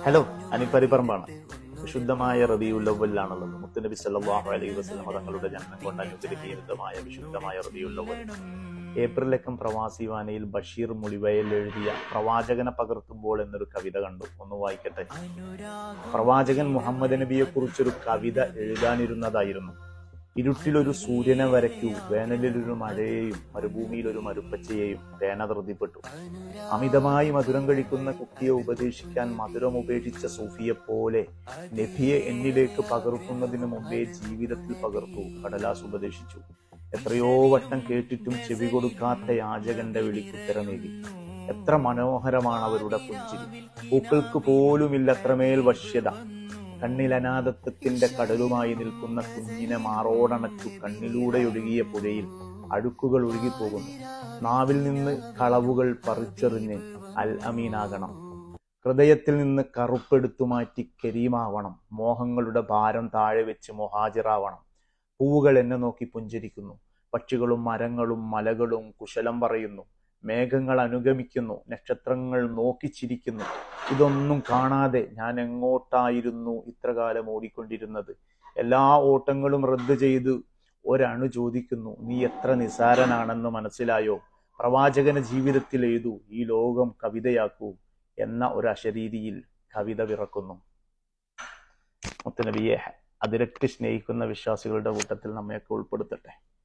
Hello, അനിപ്പരിപ്പറമ്പാണ്. വിശുദ്ധമായ റബീഉൽ അവ്വലിലാണുള്ളത്. മുത്തുനബി സല്ലല്ലാഹു അലൈഹി വസല്ലം തങ്ങളുടെ ജന്മം കൊണ്ട് അനുഗ്രഹീതമായ വിശുദ്ധമായ റബീഉൽ അവ്വൽ. ഏപ്രിലക്കം പ്രവാസി വാനയിൽ ബഷീർ മുളിവയൽ എഴുതിയ പ്രവാചകനെ പകർത്തുമ്പോൾ എന്നൊരു കവിത കണ്ടു. ഒന്ന് വായിക്കട്ടെ. പ്രവാചകൻ മുഹമ്മദ് നബിയെ കുറിച്ചൊരു കവിത എഴുതാനിരുന്നതായിരുന്നു. ഇരുട്ടിലൊരു സൂര്യനെ വരയ്ക്കൂ, വേനലിലൊരു മഴയെയും മരുഭൂമിയിലൊരു മരുപ്പച്ചയെയും പേന ധൃതിപ്പെട്ടു. അമിതമായി മധുരം കഴിക്കുന്ന കുട്ടിയെ ഉപദേശിക്കാൻ മധുരം ഉപേക്ഷിച്ച സൂഫിയെപ്പോലെ നബിയെ എന്നിലേക്ക് പകർത്തുന്നതിന് മുമ്പേ ജീവിതത്തിൽ പകർത്തു. കടലാസ് ഉപദേശിച്ചു. എത്രയോ വട്ടം കേട്ടിട്ടും ചെവി കൊടുക്കാത്ത യാചകന്റെ വിളിക്കുത്തരമേകി. എത്ര മനോഹരമാണ് അവരുടെ പുഞ്ചിരി. പൂക്കൾക്ക് പോലുമില്ല അത്രമേൽ വശ്യത. കണ്ണിലനാഥത്വത്തിന്റെ കടലുമായി നിൽക്കുന്ന കുഞ്ഞിനെ മാറോടണച്ചു കണ്ണിലൂടെ ഒഴുകിയ പുഴയിൽ അഴുക്കുകൾ ഒഴുകിപ്പോകുന്നു. നാവിൽ നിന്ന് കളവുകൾ പറിച്ചെറിഞ്ഞ് അൽ അമീനാകണം. ഹൃദയത്തിൽ നിന്ന് കറുപ്പെടുത്തു മാറ്റി കരീമാവണം. മോഹങ്ങളുടെ ഭാരം താഴെ വെച്ച് മുഹാജിറാവണം. പൂവുകൾ എന്നെ നോക്കി പുഞ്ചിരിക്കുന്നു. പക്ഷികളും മരങ്ങളും മലകളും കുശലം പറയുന്നു. മേഘങ്ങൾ അനുഗമിക്കുന്നു. നക്ഷത്രങ്ങൾ നോക്കിച്ചിരിക്കുന്നു. ഇതൊന്നും കാണാതെ ഞാൻ എങ്ങോട്ടായിരുന്നു ഇത്രകാലം ഓടിക്കൊണ്ടിരുന്നത്? എല്ലാ ഓട്ടങ്ങളും റദ്ദ് ചെയ്ത് ഒരണു ചോദിക്കുന്നു, നീ എത്ര നിസാരനാണെന്ന് മനസ്സിലായോ? പ്രവാചകന ജീവിതത്തിൽ എഴുതൂ, ഈ ലോകം കവിതയാക്കൂ എന്ന ഒരു അശരീരിയിൽ കവിത പിറക്കുന്നു. മുത്തുനബിയെ അതിരറ്റ് സ്നേഹിക്കുന്ന വിശ്വാസികളുടെ കൂട്ടത്തിൽ നമ്മയൊക്കെ ഉൾപ്പെടുത്തട്ടെ.